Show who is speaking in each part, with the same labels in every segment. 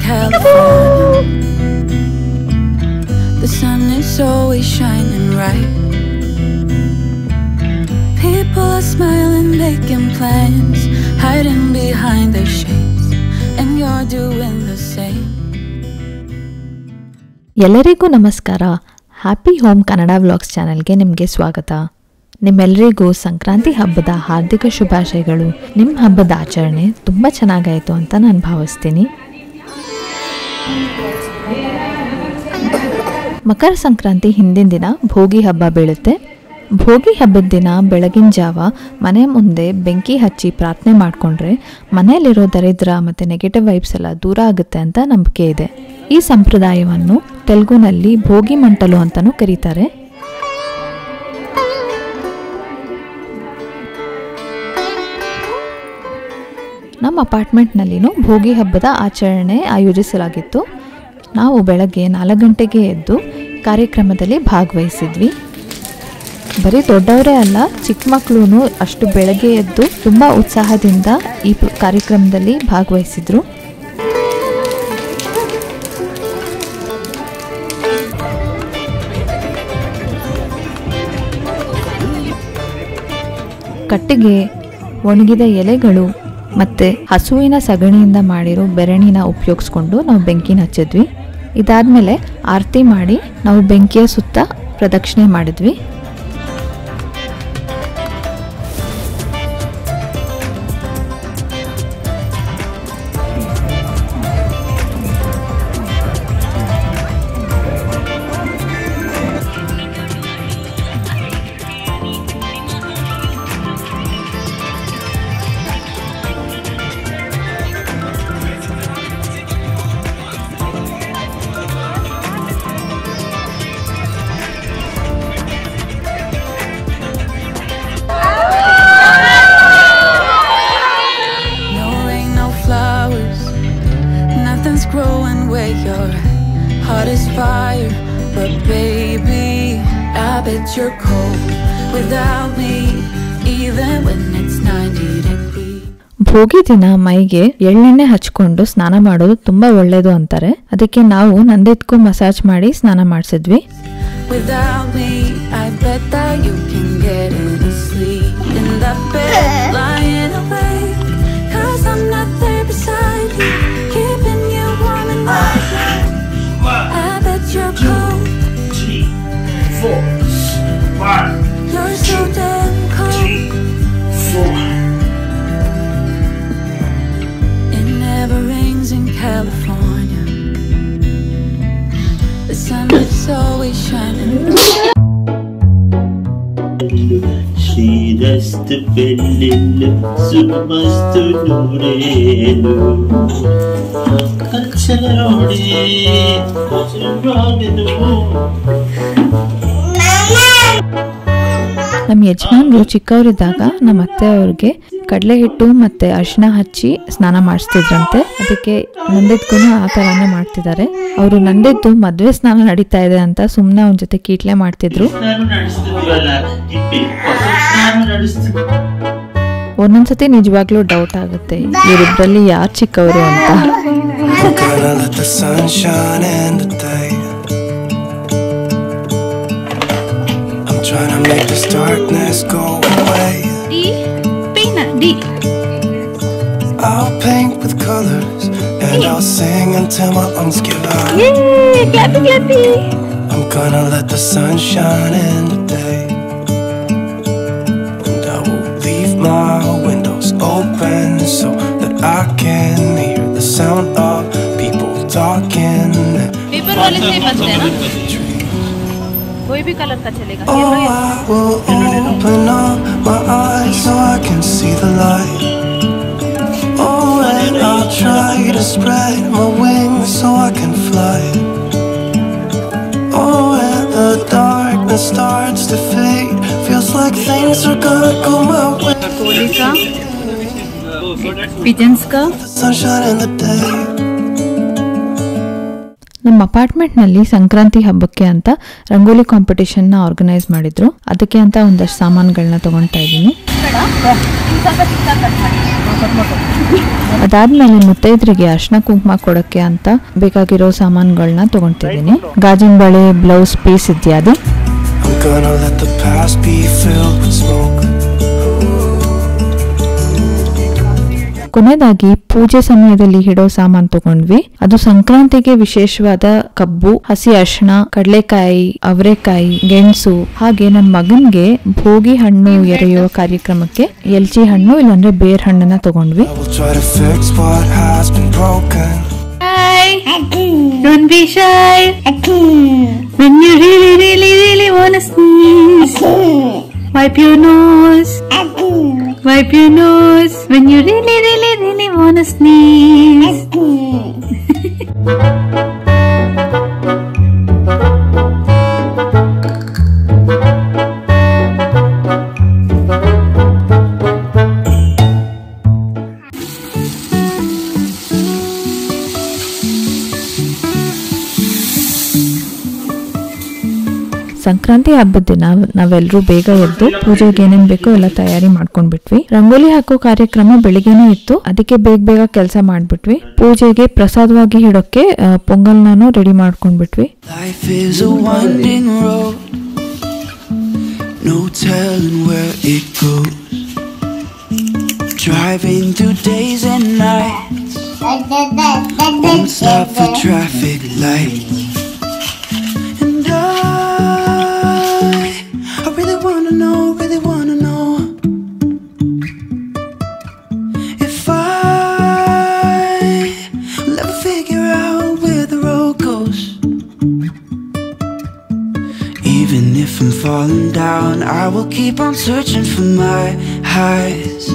Speaker 1: California. The sun is always shining bright. People are smiling, making plans, hiding behind their shades, and you're doing the same.
Speaker 2: ಎಲ್ಲರಿಗೂ ನಮಸ್ಕಾರ. Happy home Kannada vlogs ಚಾನೆಲ್ಗೆ ನಿಮಗೆ ಸ್ವಾಗತ. ನಿಮ್ಮೆಲ್ಲರಿಗೂ ಸಂಕ್ರಾಂತಿ ಹಬ್ಬದ ಹಾರ್ದಿಕ ಶುಭಾಶಯಗಳು. ನಿಮ್ಮ ಹಬ್ಬದ ಆಚರಣೆ ತುಂಬ ಚೆನ್ನಾಗಾಯಿತು ಅಂತ ನಾನು ಭಾವಿಸ್ತೀನಿ. ಮಕರ ಸಂಕ್ರಾಂತಿ ಹಿಂದಿನ ದಿನ ಭೋಗಿ ಹಬ್ಬ ಬೀಳುತ್ತೆ. ಭೋಗಿ ಹಬ್ಬದ ದಿನ ಬೆಳಗಿನ ಜಾವ ಮನೆ ಮುಂದೆ ಬೆಂಕಿ ಹಚ್ಚಿ ಪ್ರಾರ್ಥನೆ ಮಾಡಿಕೊಂಡ್ರೆ ಮನೆಯಲ್ಲಿರೋ ದರಿದ್ರ ಮತ್ತು ನೆಗೆಟಿವ್ ವೈಬ್ಸ್ ಎಲ್ಲ ದೂರ ಆಗುತ್ತೆ ಅಂತ ನಂಬಿಕೆ ಇದೆ. ಈ ಸಂಪ್ರದಾಯವನ್ನು ತೆಲುಗುನಲ್ಲಿ ಭೋಗಿ ಮಂಟಲು ಅಂತಲೂ ಕರೀತಾರೆ. ನಮ್ಮ ಅಪಾರ್ಟ್ಮೆಂಟ್ನಲ್ಲಿನೂ ಭೋಗಿ ಹಬ್ಬದ ಆಚರಣೆ ಆಯೋಜಿಸಲಾಗಿತ್ತು. ನಾವು ಬೆಳಗ್ಗೆ 4 ಗಂಟೆಗೆ ಎದ್ದು ಕಾರ್ಯಕ್ರಮದಲ್ಲಿ ಭಾಗವಹಿಸಿದ್ವಿ. ಬರೀ ದೊಡ್ಡವರೇ ಅಲ್ಲ, ಚಿಕ್ಕ ಮಕ್ಕಳು ಅಷ್ಟು ಬೆಳಗ್ಗೆ ಎದ್ದು ತುಂಬ ಉತ್ಸಾಹದಿಂದ ಈ ಕಾರ್ಯಕ್ರಮದಲ್ಲಿ ಭಾಗವಹಿಸಿದ್ರು. ಕಟ್ಟಿಗೆ, ಒಣಗಿದ ಎಲೆಗಳು ಮತ್ತು ಹಸುವಿನ ಸಗಣಿಯಿಂದ ಮಾಡಿರೋ ಬೆರಣಿನ ಉಪಯೋಗಿಸ್ಕೊಂಡು ನಾವು ಬೆಂಕಿನ ಹಚ್ಚಿದ್ವಿ. ಇದಾದಮೇಲೆ ಆರತಿ ಮಾಡಿ ನಾವು ಬೆಂಕಿಯ ಸುತ್ತ ಪ್ರದಕ್ಷಿಣೆ ಮಾಡಿದ್ವಿ.
Speaker 1: Growing where your heart is fire, but baby, I bet you're cold without me, even when it's 90 degrees.
Speaker 2: ಭೋಗಿ ದಿನ ಮೈಗೆ ಎಳ್ಳೆಣ್ಣೆ ಹಚ್ಕೊಂಡು ಸ್ನಾನ ಮಾಡೋದು ತುಂಬಾ ಒಳ್ಳೇದು ಅಂತಾರೆ. ಅದಕ್ಕೆ ನಾವು ನಂದಿದ್ಕೂ ಮಸಾಜ್ ಮಾಡಿ ಸ್ನಾನ ಮಾಡಿಸಿದ್ವಿ.
Speaker 1: Without me, I bet that you can get any sleep in that bed, lying awake, 'cause I'm not there beside you, keeping you warm and night. I bet you're cold.
Speaker 3: 3, 4, 5.
Speaker 1: You're so damn cold.
Speaker 3: 3, 4.
Speaker 1: It never rains in California. The sun is always shining.
Speaker 3: ಶ್ರೀರಸ್ತು ಪೆಲ್ಲಿಲ್ಲು ಸುಮಸ್ತು ನೂರೇನು ಕಚ್ಚಲೋಡೆ
Speaker 2: ನಮ್ಮ ಯಜಮಾನ್ರು ಚಿಕ್ಕವರಿದ್ದಾಗ ನಮ್ಮ ಅತ್ತೆ ಅವ್ರಿಗೆ ಕಡಲೆ ಹಿಟ್ಟು ಮತ್ತು ಅರಿಶಿನ ಹಚ್ಚಿ ಸ್ನಾನ ಮಾಡಿಸ್ತಿದ್ರಂತೆ. ಅದಕ್ಕೆ ನಂದಿದ್ಗೂ ಆ ಥರನೇ ಮಾಡ್ತಿದ್ದಾರೆ. ಅವರು ನಂದಿದ್ದು ಮದುವೆ ಸ್ನಾನ ನಡೀತಾ ಇದೆ ಅಂತ ಸುಮ್ಮನೆ ಅವನ ಜೊತೆ ಕೀಟ್ಲೆ ಮಾಡ್ತಿದ್ರು. ಒಂದೊಂದ್ಸತಿ ನಿಜವಾಗ್ಲೂ ಡೌಟ್ ಆಗುತ್ತೆ ಇವರಿಬ್ಬರಲ್ಲಿ ಯಾರು ಚಿಕ್ಕವರು ಅಂತ.
Speaker 4: Trying to make this darkness go away. I'll paint with colors and I'll sing until my lungs give out.
Speaker 2: Yay! Clappy, clappy!
Speaker 4: I'm gonna let the sun shine in today, and I will leave my windows open so that I can hear the sound of people talking.
Speaker 5: Paper वाले से बनते हैं ना, कोई भी colour का चलेगा.
Speaker 4: Oh, I will open up my eyes so I can see the light. Oh, and I'll try to spread my wings so I can fly. Oh, and the darkness starts to fade, feels like things are gonna go my way.
Speaker 5: Kohli का, pigeons का.
Speaker 4: The sunshine in the day.
Speaker 2: ನಮ್ಮ ಅಪಾರ್ಟ್ಮೆಂಟ್ನಲ್ಲಿ ಸಂಕ್ರಾಂತಿ ಹಬ್ಬಕ್ಕೆ ಅಂತ rangoli ಕಾಂಪಿಟೇಷನ್ನ organise ಮಾಡಿದ್ರು. ಅದಕ್ಕೆ ಅಂತ ಒಂದಷ್ಟು ಸಾಮಾನುಗಳನ್ನ ತಗೊಳ್ತಾ ಇದ್ದೀನಿ. ಅದಾದ್ಮೇಲೆ ಮುತ್ತೈದರಿಗೆ ಅರ್ಶಿನ ಕುಂಕುಮ ಕೊಡೋಕ್ಕೆ ಅಂತ ಬೇಕಾಗಿರೋ ಸಾಮಾನುಗಳನ್ನ ತಗೊಳ್ತಿದ್ದೀನಿ. ಗಾಜಿನ ಬಳೆ, ಬ್ಲೌಸ್ ಪೀಸ್ ಇತ್ಯಾದಿ. ಕೊನೆಯದಾಗಿ ಪೂಜೆ ಸಮಯದಲ್ಲಿ ಇಡೋ ಸಾಮಾನು ತಗೊಂಡ್ವಿ. ಅದು ಸಂಕ್ರಾಂತಿಗೆ ವಿಶೇಷವಾದ ಕಬ್ಬು, ಹಸಿ ಅರಿಶಿಣ, ಕಡಲೆಕಾಯಿ, ಅವರೆಕಾಯಿ, ಗೆಣಸು, ಹಾಗೆ ನನ್ನ ಮಗನ್ಗೆ ಭೋಗಿ ಹಣ್ಣು ಎರೆಯುವ ಕಾರ್ಯಕ್ರಮಕ್ಕೆ ಎಲ್ಚಿ ಹಣ್ಣು ಇಲ್ಲಾಂದ್ರೆ ಬೇರ್ ಹಣ್ಣನ್ನ ತಗೊಂಡ್ವಿ.
Speaker 5: Don't be shy. When you really wanna sneeze, wipe your nose. Wipe your nose when you really wanna sneeze.
Speaker 2: Sankranti ಹಬ್ಬದ ದಿನ ನಾವೆಲ್ಲರೂ ಬೇಗ ಎದ್ದು ಪೂಜೆಗೆ ಏನೇನ್ ಬೇಕೋ ಎಲ್ಲ ತಯಾರಿ ಮಾಡ್ಕೊಂಡ್ಬಿಟ್ವಿ. ರಂಗೋಲಿ ಹಾಕೋ ಕಾರ್ಯಕ್ರಮ ಬೆಳಿಗ್ಗೆನೇ ಇತ್ತು, ಅದಕ್ಕೆ ಬೇಗ ಕೆಲಸ ಮಾಡ್ಬಿಟ್ವಿ. ಪೂಜೆಗೆ ಪ್ರಸಾದವಾಗಿ ಇಡೋಕೆ ಪೊಂಗಲ್ನಾನು ready ಮಾಡ್ಕೊಂಡ್ಬಿಟ್ವಿ.
Speaker 4: Driving through days and nights, won't stop for traffic lights. And I really wanna know if I'll ever figure out where the road goes. Even if I'm falling down, I will keep on searching for my highs.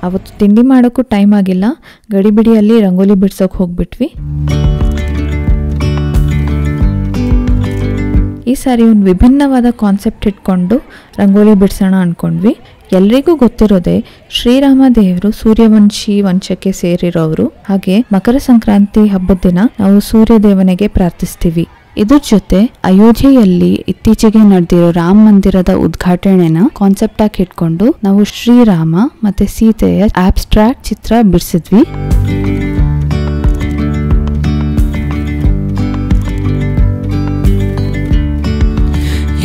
Speaker 2: ಅವತ್ತು ತಿಂಡಿ ಮಾಡೋಕ್ಕೂ time ಆಗಿಲ್ಲ, ಗಡಿಬಿಡಿಯಲ್ಲಿ ರಂಗೋಲಿ ಬಿಡ್ಸೋಕೆ ಹೋಗ್ಬಿಟ್ವಿ. ಈ ಸಾರಿ ಒಂದು ವಿಭಿನ್ನವಾದ concept ಇಟ್ಕೊಂಡು ರಂಗೋಲಿ ಬಿಡ್ಸೋಣ ಅಂದ್ಕೊಂಡ್ವಿ. ಎಲ್ರಿಗೂ ಗೊತ್ತಿರೋದೆ ಶ್ರೀರಾಮ ದೇವರು ಸೂರ್ಯವಂಶಿ ವಂಶಕ್ಕೆ ಸೇರಿರೋರು. ಹಾಗೆ ಮಕರ ಸಂಕ್ರಾಂತಿ ಹಬ್ಬದ ದಿನ ನಾವು ಸೂರ್ಯ ದೇವನಿಗೆ ಪ್ರಾರ್ಥಿಸ್ತೀವಿ. ಇದ್ರ ಜೊತೆ ಅಯೋಧ್ಯೆಯಲ್ಲಿ ಇತ್ತೀಚೆಗೆ ನಡೆದಿರೋ ರಾಮ ಮಂದಿರದ ಉದ್ಘಾಟನೆನ ಕಾನ್ಸೆಪ್ಟ್ ಆಗಿ ಇಟ್ಕೊಂಡು ನಾವು ಶ್ರೀರಾಮ ಮತ್ತೆ ಸೀತೆಯ ಆಬ್ಸ್ಟ್ರಾಕ್ಟ್ ಚಿತ್ರ ಬಿಡಿಸಿದ್ವಿ.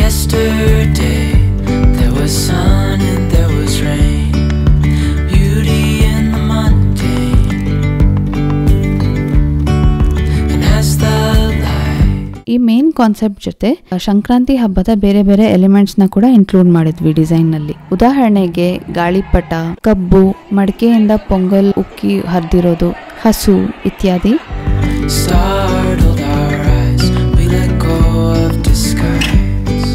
Speaker 4: Yesterday there was sun and there was rain, beauty in the mundane, and as the
Speaker 2: ಈ ಮೇನ್ ಕಾನ್ಸೆಪ್ಟ್ ಜೊತೆ ಸಂಕ್ರಾಂತಿ ಹಬ್ಬದ ಬೇರೆ ಬೇರೆ ಎಲಿಮೆಂಟ್ಸ್ ನ ಕೂಡ ಇನ್ಕ್ಲೂಡ್ ಮಾಡಿದ್ವಿ ಡಿಸೈನ್ ನಲ್ಲಿ. ಉದಾಹರಣೆಗೆ ಗಾಳಿಪಟ, ಕಬ್ಬು, ಮಡಿಕೆಯಿಂದ ಪೊಂಗಲ್ ಉಕ್ಕಿ ಹರಿದಿರೋದು, ಹಸು ಇತ್ಯಾದಿ.
Speaker 4: startled our eyes, we let go of disguise,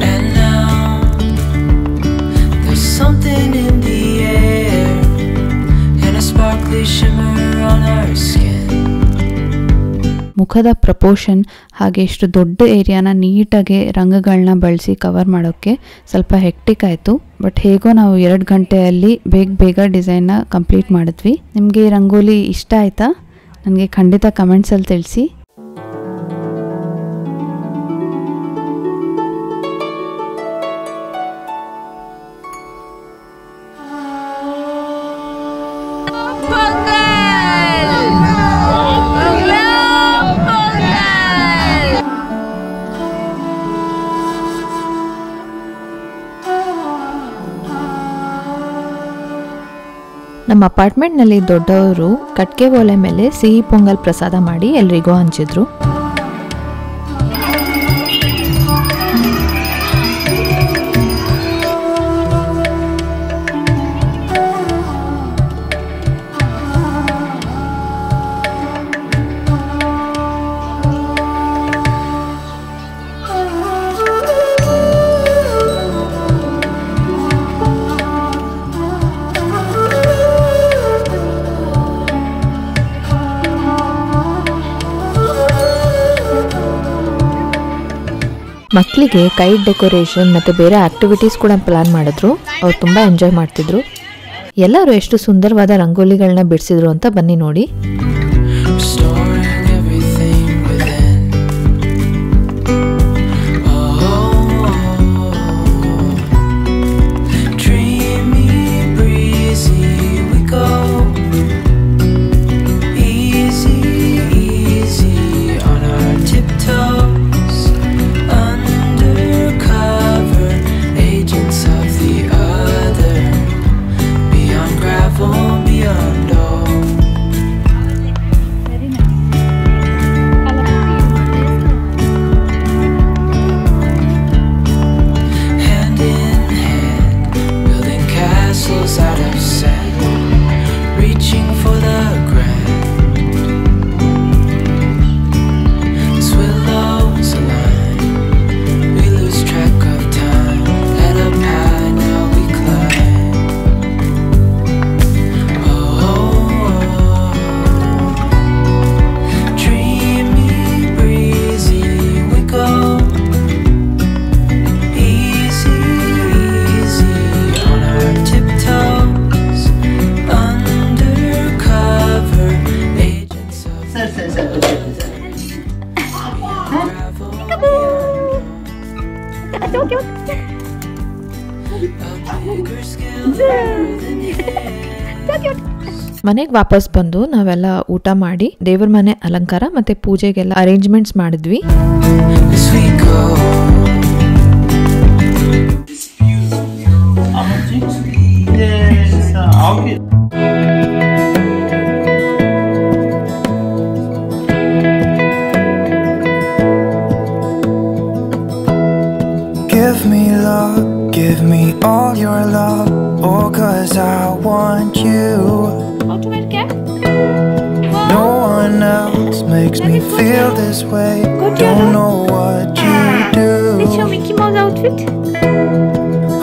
Speaker 4: and now there's something in the air and a sparkly shimmer on our skin.
Speaker 2: ಮುಖದ ಪ್ರಪೋರ್ಷನ್ ಹಾಗೆ ಇಷ್ಟು ದೊಡ್ಡ ಏರಿಯಾನ ನೀಟಾಗಿ ರಂಗಗಳನ್ನ ಬಳಸಿ ಕವರ್ ಮಾಡೋಕ್ಕೆ ಸ್ವಲ್ಪ ಹೆಕ್ಟಿಕ್ ಆಯಿತು. ಬಟ್ ಹೇಗೋ ನಾವು 2 ಗಂಟೆಯಲ್ಲಿ ಬೇಗ ಡಿಸೈನ್ನ ಕಂಪ್ಲೀಟ್ ಮಾಡಿದ್ವಿ. ನಿಮಗೆ ಈ ರಂಗೋಲಿ ಇಷ್ಟ ಆಯಿತಾ? ನನಗೆ ಖಂಡಿತ ಕಮೆಂಟ್ಸಲ್ಲಿ ತಿಳಿಸಿ. ನಮ್ಮ ಅಪಾರ್ಟ್ಮೆಂಟ್ನಲ್ಲಿ ದೊಡ್ಡವರು ಕಟ್ಗೆ ಒಲೆ ಮೇಲೆ ಸಿಹಿ ಪೊಂಗಲ್ ಪ್ರಸಾದ ಮಾಡಿ ಎಲ್ರಿಗೂ ಹಂಚಿದ್ರು. ಮಕ್ಕಳಿಗೆ ಕೈಟ್ ಡೆಕೋರೇಷನ್ ಮತ್ತು ಬೇರೆ ಆಕ್ಟಿವಿಟೀಸ್ ಕೂಡ ಪ್ಲಾನ್ ಮಾಡಿದ್ರು. ಅವ್ರು ತುಂಬ ಎಂಜಾಯ್ ಮಾಡ್ತಿದ್ರು. ಎಲ್ಲರೂ ಎಷ್ಟು ಸುಂದರವಾದ ರಂಗೋಲಿಗಳನ್ನ ಬಿಡಿಸಿದ್ರು ಅಂತ ಬನ್ನಿ ನೋಡಿ. ಮನೆಗೆ ವಾಪಸ್ ಬಂದು ನಾವೆಲ್ಲ ಊಟ ಮಾಡಿ ದೇವರ ಮನೆ ಅಲಂಕಾರ ಮತ್ತೆ ಪೂಜೆಗೆಲ್ಲ ಅರೇಂಜ್ಮೆಂಟ್ಸ್ ಮಾಡಿದ್ವಿ.
Speaker 4: Give me love, give me all your love, oh 'cause I want you. No one else makes me feel this way. Don't know what you do.
Speaker 5: Mickey Mouse outfit.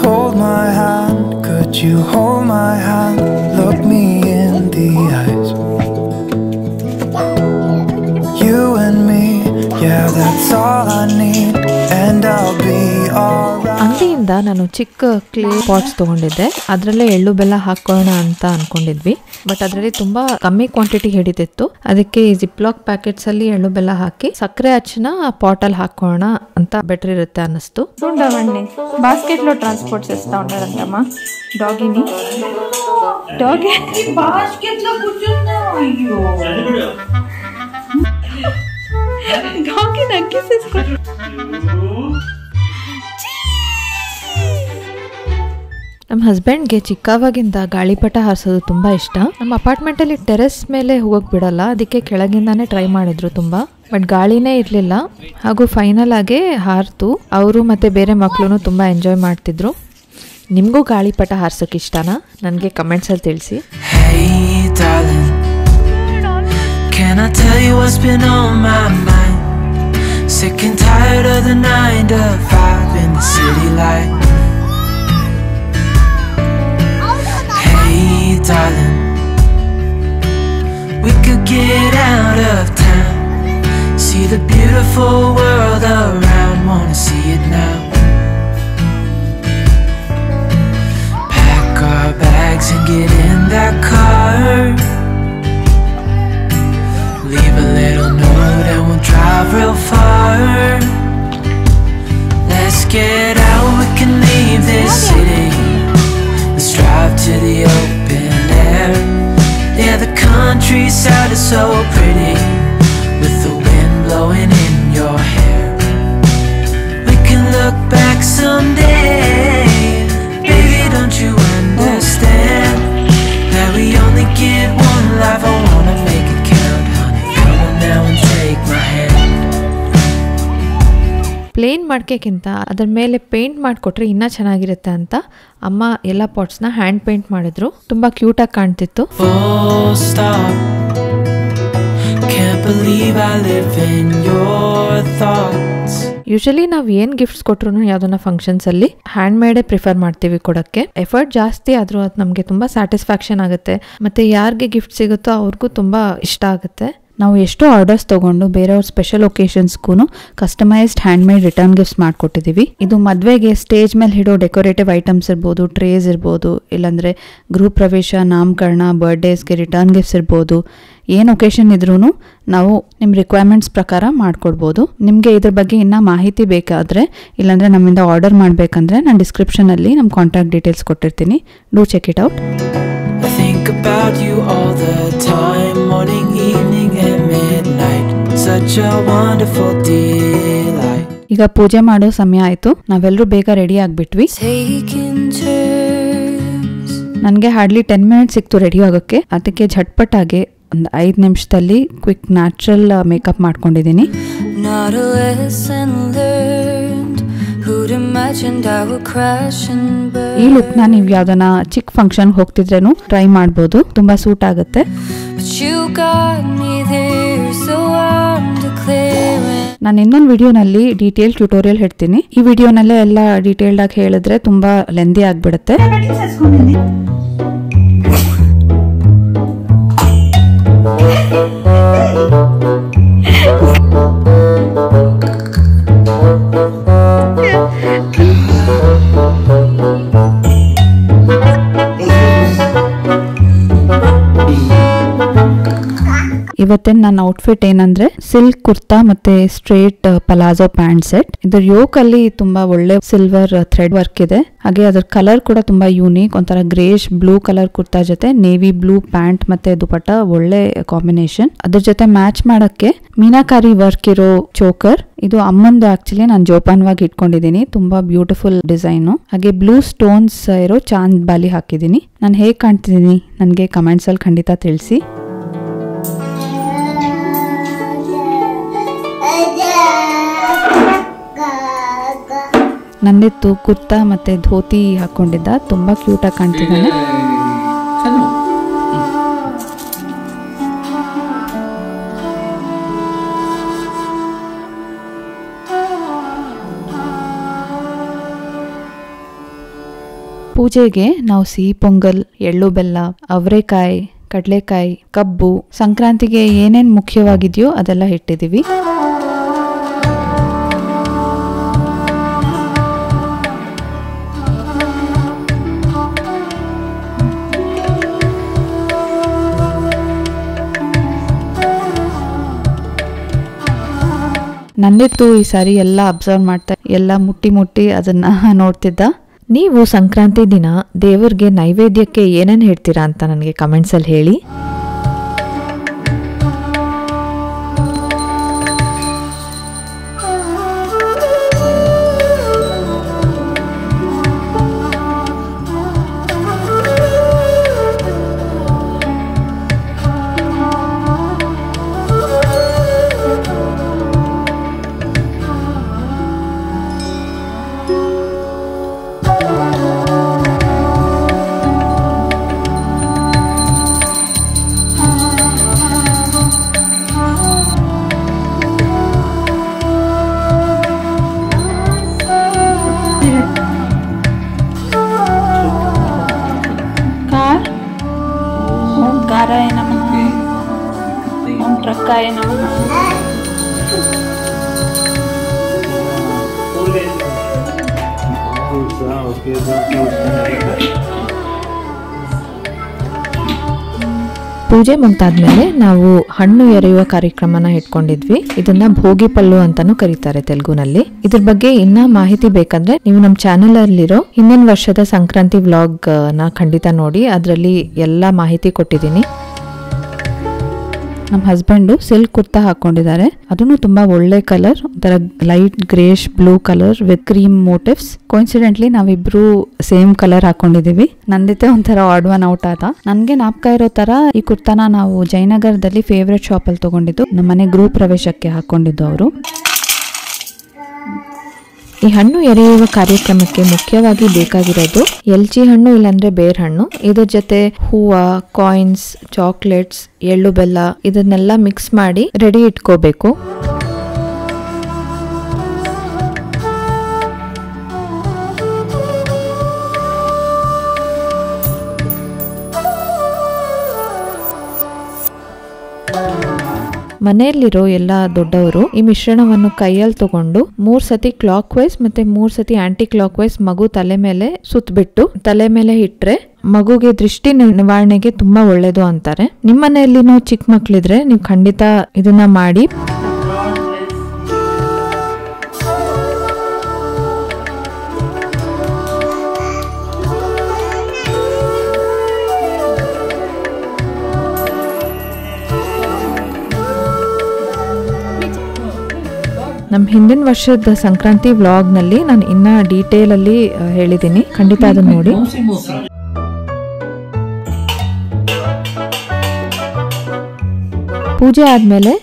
Speaker 4: Hold my hand, could you hold my hand? Look me in the eyes. You and me, yeah, that's all I need, and I'll be alright.
Speaker 2: ಅಂಗಡಿಯಿಂದ ನಾನು ಚಿಕ್ಕ clay pats ತಗೊಂಡಿದ್ದೆ. ಅದರಲ್ಲೇ ಎಳ್ಳು ಬೆಲ್ಲ ಹಾಕೋಣ ಅಂತ ಅನ್ಕೊಂಡಿದ್ವಿ, but ಅದರಲ್ಲಿ ತುಂಬಾ ಕಮ್ಮಿ ಕ್ವಾಂಟಿಟಿ ಹಿಡಿತಿತ್ತು. ಅದಕ್ಕೆ ಜಿಪ್ಲಾಕ್ ಪ್ಯಾಕೆಟ್ಸ್ ಅಲ್ಲಿ ಎಳ್ಳು ಬೆಲ್ಲ ಹಾಕಿ ಸಕ್ಕರೆ ಹಚ್ಚನ పాట్ ಅಲ್ಲಿ ಹಾಕೋಣ ಅಂತ ಬೆಟರ್ ఇರುತ್ತೆ ಅನ್ನಿಸ್ತು.
Speaker 6: చూడవండి బాస్కెట్ లో ట్రాన్స్పోర్ట్ చేస్తా ఉంటారంటమ్మా డాగీని బాస్కెట్ లో కూర్చున్నా అయ్యో డాగీ నక్కేసేసుకో.
Speaker 2: ನಮ್ಮ ಹಸ್ಬೆಂಡ್ಗೆ ಚಿಕ್ಕವಾಗಿಂದ ಗಾಳಿಪಟ ಹಾರಿಸೋದು ತುಂಬ ಇಷ್ಟ. ನಮ್ಮ ಅಪಾರ್ಟ್ಮೆಂಟಲ್ಲಿ ಟೆರೆಸ್ ಮೇಲೆ ಹೋಗೋಕೆ ಬಿಡಲ್ಲ, ಅದಕ್ಕೆ ಕೆಳಗಿಂದಾನೇ ಟ್ರೈ ಮಾಡಿದ್ರು ತುಂಬ, ಬಟ್ ಗಾಳಿನೇ ಇರಲಿಲ್ಲ. ಹಾಗೂ ಫೈನಲ್ ಆಗಿ ಹಾರಿತು. ಅವರು ಮತ್ತು ಬೇರೆ ಮಕ್ಕಳು ತುಂಬ ಎಂಜಾಯ್ ಮಾಡ್ತಿದ್ರು. ನಿಮಗೂ ಗಾಳಿಪಟ ಹಾರ್ಸೋಕೆ ಇಷ್ಟನಾ? ನನಗೆ ಕಮೆಂಟ್ಸಲ್ಲಿ ತಿಳಿಸಿ.
Speaker 7: Can I tell you what's been on my mind? Sick and tired of the 9 to 5 in the city light. Hey darling, we could get out of town, see the beautiful world around, wanna see it now. Pack our bags and get in that car, leave a little note and we'll drive real far. Let's get out, we can leave this city. Let's drive to the open air. Yeah, the countryside is so pretty, with the wind blowing in your hair. We can look back someday, baby, don't you understand that we only get one life? I wanna make it count, honey, come on now and take my hand.
Speaker 2: Plain ಮಾಡ್ಕೋಕ್ಕಿಂತ ಅದ್ರ ಮೇಲೆ paint ಮಾಡಿಕೊಟ್ರೆ ಇನ್ನೂ ಚೆನ್ನಾಗಿರುತ್ತೆ ಅಂತ ಅಮ್ಮ ಎಲ್ಲ ಪಾಟ್ಸ್ನ hand paint ಮಾಡಿದ್ರು. ತುಂಬ ಕ್ಯೂಟಾಗಿ ಕಾಣ್ತಿತ್ತು. ಯೂಶಲಿ ನಾವು ಏನು ಗಿಫ್ಟ್ಸ್ ಕೊಟ್ರು ಯಾವುದನ್ನ ಫಂಕ್ಷನ್ಸಲ್ಲಿ ಹ್ಯಾಂಡ್ ಮೇಡೇ ಪ್ರಿಫರ್ ಮಾಡ್ತೀವಿ ಕೊಡೋಕ್ಕೆ. ಎಫರ್ಟ್ ಜಾಸ್ತಿ ಆದರೂ ಅದು ನಮಗೆ ತುಂಬ ಸ್ಯಾಟಿಸ್ಫ್ಯಾಕ್ಷನ್ ಆಗುತ್ತೆ, ಮತ್ತು ಯಾರಿಗೆ ಗಿಫ್ಟ್ ಸಿಗುತ್ತೋ ಅವ್ರಿಗೂ ತುಂಬ ಇಷ್ಟ ಆಗುತ್ತೆ. ನಾವು ಎಷ್ಟೋ ಆರ್ಡರ್ಸ್ ತೊಗೊಂಡು ಬೇರೆಯವ್ರ ಸ್ಪೆಷಲ್ ಒಕೇಶನ್ಸ್ಗೂ ಕಸ್ಟಮೈಸ್ಡ್ ಹ್ಯಾಂಡ್ಮೇಡ್ ರಿಟರ್ನ್ ಗಿಫ್ಟ್ಸ್ ಮಾಡ್ಕೊಟ್ಟಿದ್ದೀವಿ. ಇದು ಮದುವೆಗೆ ಸ್ಟೇಜ್ ಮೇಲೆ ಇಡೋ ಡೆಕೋರೇಟಿವ್ ಐಟಮ್ಸ್ ಇರ್ಬೋದು, ಟ್ರೇಸ್ ಇರ್ಬೋದು, ಇಲ್ಲಾಂದರೆ ಗೃಹ ಪ್ರವೇಶ, ನಾಮಕರಣ, ಬರ್ಡೇಸ್ಗೆ ರಿಟರ್ನ್ ಗಿಫ್ಟ್ಸ್ ಇರ್ಬೋದು. ಏನು ಒಕೇಶನ್ ಇದ್ರೂ ನಾವು ನಿಮ್ಮ ರಿಕ್ವೈರ್ಮೆಂಟ್ಸ್ ಪ್ರಕಾರ ಮಾಡಿಕೊಡ್ಬೋದು. ನಿಮಗೆ ಇದ್ರ ಬಗ್ಗೆ ಇನ್ನೂ ಮಾಹಿತಿ ಬೇಕಾದರೆ ಇಲ್ಲಾಂದರೆ ನಮ್ಮಿಂದ ಆರ್ಡರ್ ಮಾಡಬೇಕಂದ್ರೆ ನಾನು ಡಿಸ್ಕ್ರಿಪ್ಷನಲ್ಲಿ ನಮ್ಮ ಕಾಂಟ್ಯಾಕ್ಟ್ ಡೀಟೇಲ್ಸ್ ಕೊಟ್ಟಿರ್ತೀನಿ. Do check it out.
Speaker 7: I think about you all the time, morning, evening and midnight. Such a wonderful delight.
Speaker 2: ಈಗ ಪೂಜೆ ಮಾಡೋ ಸಮಯ ಆಯಿತು. ನಾವೆಲ್ಲರೂ ಬೇಗ ರೆಡಿ ಆಗಿಬಿಟ್ವಿ. ನನಗೆ ಹಾರ್ಡ್ಲಿ 10 ಮಿನಿಟ್ಸ್ ಸಿಕ್ತು ರೆಡಿ ಆಗೋಕ್ಕೆ. ಅದಕ್ಕೆ ಝಟ್ಪಟ್ಟಾಗಿ ಒಂದು 5 ನಿಮಿಷದಲ್ಲಿ ಕ್ವಿಕ್ ನ್ಯಾಚುರಲ್ ಮೇಕಪ್ ಮಾಡ್ಕೊಂಡಿದ್ದೀನಿ. ಈ ಲುಕ್ನ ನೀವು ಯಾವ್ದನ್ನ ಚಿಕ್ಕ ಫಂಕ್ಷನ್ ಹೋಗ್ತಿದ್ರೇನು ಟ್ರೈ ಮಾಡ್ಬೋದು, ತುಂಬಾ ಸೂಟ್ ಆಗುತ್ತೆ. ನಾನು ಇನ್ನೊಂದು ವಿಡಿಯೋನಲ್ಲಿ ಡೀಟೇಲ್ ಟ್ಯುಟೋರಿಯಲ್ ಹೇಳ್ತೀನಿ. ಈ ವಿಡಿಯೋನಲ್ಲೇ ಎಲ್ಲ ಡೀಟೇಲ್ಡ್ ಆಗಿ ಹೇಳಿದ್ರೆ ತುಂಬಾ ಲೆಂದಿ ಆಗ್ಬಿಡುತ್ತೆ. ಇವತ್ತಿನ ನನ್ನ ಔಟ್ಫಿಟ್ ಏನಂದ್ರೆ ಸಿಲ್ಕ್ ಕುರ್ತಾ ಮತ್ತೆ ಸ್ಟ್ರೇಟ್ ಪಲಾಜೋ ಪ್ಯಾಂಟ್ ಸೆಟ್. ಇದ್ರ ಯೋಕ್ ಅಲ್ಲಿ ತುಂಬಾ ಒಳ್ಳೆ ಸಿಲ್ವರ್ ಥ್ರೆಡ್ ವರ್ಕ್ ಇದೆ. ಹಾಗೆ ಅದ್ರ ಕಲರ್ ಕೂಡ ತುಂಬಾ ಯೂನಿಕ್, ಒಂಥರ ಗ್ರೇಶ್ ಬ್ಲೂ ಕಲರ್ ಕುರ್ತಾ ಜೊತೆ ನೇವಿ ಬ್ಲೂ ಪ್ಯಾಂಟ್ ಮತ್ತೆ ದುಪಟ್ಟ, ಒಳ್ಳೆ ಕಾಂಬಿನೇಷನ್. ಅದ್ರ ಜೊತೆ ಮ್ಯಾಚ್ ಮಾಡಕ್ಕೆ ಮೀನಾಕಾರಿ ವರ್ಕ್ ಇರೋ ಚೋಕರ್. ಇದು ಅಮ್ಮಂದು ಆಕ್ಚುಲಿ ನಾನು ಜೋಪಾನವಾಗಿ ಇಟ್ಕೊಂಡಿದ್ದೀನಿ. ತುಂಬಾ ಬ್ಯೂಟಿಫುಲ್ ಡಿಸೈನ್. ಹಾಗೆ ಬ್ಲೂ ಸ್ಟೋನ್ಸ್ ಇರೋ ಚಾಂದ್ ಬಾಲಿ ಹಾಕಿದ್ದೀನಿ. ನಾನು ಹೇಗೆ ಕಾಣ್ತಿದ್ದೀನಿ ನನಗೆ ಕಮೆಂಟ್ಸ್ ಅಲ್ಲಿ ಖಂಡಿತ ತಿಳಿಸಿ. ನಂದಿತ್ತು ಕುರ್ತಾ ಮತ್ತೆ ಧೋತಿ ಹಾಕೊಂಡಿದ್ದ, ತುಂಬಾ ಕ್ಯೂಟ್ ಆಗಿ ಕಾಣ್ತಿದ್ದಾನೆ. ಪೂಜೆಗೆ ನಾವು ಸಿಹಿ ಪೊಂಗಲ್, ಎಳ್ಳು ಬೆಲ್ಲ, ಅವರೆಕಾಯಿ, ಕಡಲೆಕಾಯಿ, ಕಬ್ಬು, ಸಂಕ್ರಾಂತಿಗೆ ಏನೇನ್ ಮುಖ್ಯವಾಗಿದೆಯೋ ಅದೆಲ್ಲ ಇಟ್ಟಿದ್ದೀವಿ. ನಂದಿತ್ತು ಈ ಸಾರಿ ಎಲ್ಲ ಅಬ್ಸರ್ವ್ ಮಾಡ್ತಾ, ಎಲ್ಲ ಮುಟ್ಟಿ ಅದನ್ನ ನೋಡ್ತಿದ್ದ. ನೀವು ಸಂಕ್ರಾಂತಿ ದಿನ ದೇವರಿಗೆ ನೈವೇದ್ಯಕ್ಕೆ ಏನೇನು ಹೇಳ್ತೀರಾ ಅಂತ ನನಗೆ ಕಮೆಂಟ್ಸ್ ಅಲ್ಲಿ ಹೇಳಿ.
Speaker 6: गाराय नमः, ओम ट्रक्काय नमः. ಪೂಜೆ ಮುಗ್ದಾದ್ಮೇಲೆ ನಾವು ಹಣ್ಣು ಎರೆಯುವ ಕಾರ್ಯಕ್ರಮನ ಇಟ್ಕೊಂಡಿದ್ವಿ. ಇದನ್ನ ಭೋಗಿ ಪಲ್ಲು ಅಂತಾನು ಕರೀತಾರೆ ತೆಲುಗುನಲ್ಲಿ. ಇದ್ರ ಬಗ್ಗೆ ಇನ್ನ ಮಾಹಿತಿ ಬೇಕಂದ್ರೆ ನೀವು ನಮ್ಮ ಚಾನೆಲ್ ಅಲ್ಲಿರೋ ಹಿಂದಿನ ವರ್ಷದ ಸಂಕ್ರಾಂತಿ ವ್ಲಾಗ್ ನ ಖಂಡಿತ ನೋಡಿ, ಅದರಲ್ಲಿ ಎಲ್ಲಾ ಮಾಹಿತಿ ಕೊಟ್ಟಿದ್ದೀನಿ. ನಮ್ಮ ಹಸ್ಬೆಂಡು ಸಿಲ್ಕ್ ಕುರ್ತಾ ಹಾಕೊಂಡಿದ್ದಾರೆ. ಅದನ್ನು ತುಂಬಾ ಒಳ್ಳೆ ಕಲರ್, ಒಂಥರ light greyish blue colour with cream motifs. Coincidentally ನಾವಿಬ್ರು ಸೇಮ್ ಕಲರ್ ಹಾಕೊಂಡಿದೀವಿ. ನಂದಿತ್ತೆ ಒಂಥರ ಆಡ್ ಒನ್ ಔಟ್ ಆದ. ನನ್ಗೆ ನಾಪ್ಕ ಇರೋ ತರ ಈ ಕುರ್ತಾನ ನಾವು ಜಯನಗರದಲ್ಲಿ ಫೇವ್ರೆಟ್ ಶಾಪ್ ಅಲ್ಲಿ ತಗೊಂಡಿದ್ದು. ನಮ್ಮನೆ ಗೃಹ ಪ್ರವೇಶಕ್ಕೆ ಹಾಕೊಂಡಿದ್ದು ಅವರು. ಈ ಹಣ್ಣು ಎರೆಯುವ ಕಾರ್ಯಕ್ರಮಕ್ಕೆ ಮುಖ್ಯವಾಗಿ ಬೇಕಾಗಿರೋದು ಎಲ್ಚಿ ಹಣ್ಣು ಇಲ್ಲಾಂದ್ರೆ ಬೇರ್ ಹಣ್ಣು. ಇದ್ರ ಜೊತೆ ಹೂವ, ಕಾಯಿನ್ಸ್, ಚಾಕ್ಲೇಟ್ಸ್, ಎಳ್ಳು ಬೆಲ್ಲ ಇದನ್ನೆಲ್ಲ ಮಿಕ್ಸ್ ಮಾಡಿ ರೆಡಿ ಇಟ್ಕೋಬೇಕು.
Speaker 2: ಮನೆಯಲ್ಲಿರೋ ಎಲ್ಲ ದೊಡ್ಡವರು ಈ ಮಿಶ್ರಣವನ್ನು ಕೈಯಲ್ಲಿ ತಗೊಂಡು 3 ಸತಿ ಕ್ಲಾಕ್ ವೈಸ್ ಮತ್ತೆ 3 ಸತಿ ಆಂಟಿ ಕ್ಲಾಕ್ ವೈಸ್ ಮಗು ತಲೆ ಮೇಲೆ ಸುತ್ತಬಿಟ್ಟು ತಲೆ ಮೇಲೆ ಇಟ್ರೆ ಮಗುಗೆ ದೃಷ್ಟಿ ನಿವಾರಣೆಗೆ ತುಂಬಾ ಒಳ್ಳೇದು ಅಂತಾರೆ. ನಿಮ್ಮ ಮನೆಯಲ್ಲಿನೂ ಚಿಕ್ಕ ಮಕ್ಳಿದ್ರೆ ನೀವು ಖಂಡಿತ ಇದನ್ನ ಮಾಡಿ. ನಮ್ಮ ಹಿಂದಿನ ವರ್ಷದ ಸಂಕ್ರಾಂತಿ ವ್ಲಾಗ್ ನಲ್ಲಿ ನಾನು ಇನ್ನ ಡೀಟೇಲ್ ಅಲ್ಲಿ ಹೇಳಿದ್ದೀನಿ, ಖಂಡಿತ ಅದನ್ನ ನೋಡಿ. ಪೂಜೆ ಆದ್ಮೇಲೆ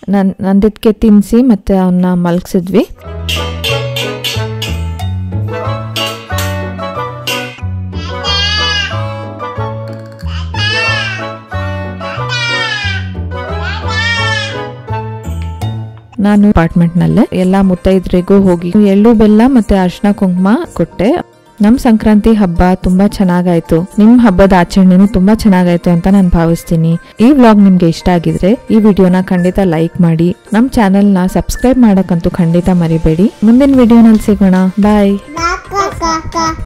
Speaker 2: ನಂದಿದ್ಕೆ ತಿನ್ಸಿ ಮತ್ತೆ ಅವನ್ನ ಮಲಗಿಸಿದ್ವಿ. ನಾನು ಅಪಾರ್ಟ್ಮೆಂಟ್ ನಲ್ಲೇ ಎಲ್ಲಾ ಮುತ್ತೈದ್ರಿಗೂ ಹೋಗಿ ಎಳ್ಳು ಬೆಲ್ಲ ಮತ್ತೆ ಅರಿಶಿನ ಕುಂಕುಮ ಕೊಟ್ಟೆ. ನಮ್ ಸಂಕ್ರಾಂತಿ ಹಬ್ಬ ತುಂಬಾ ಚೆನ್ನಾಗಾಯ್ತು. ನಿಮ್ ಹಬ್ಬದ ಆಚರಣೆನೂ ತುಂಬಾ ಚೆನ್ನಾಗಾಯ್ತು ಅಂತ ನಾನು ಭಾವಿಸ್ತೀನಿ. ಈ ವ್ಲಾಗ್ ನಿಮ್ಗೆ ಇಷ್ಟ ಆಗಿದ್ರೆ ಈ ವಿಡಿಯೋನ ಖಂಡಿತ ಲೈಕ್ ಮಾಡಿ. ನಮ್ ಚಾನೆಲ್ ನ ಸಬ್ಸ್ಕ್ರೈಬ್ ಮಾಡಕ್ಕಂತೂ ಖಂಡಿತ ಮರಿಬೇಡಿ. ಮುಂದಿನ ವಿಡಿಯೋನಲ್ಲಿ ಸಿಗೋಣ. ಬಾಯ್.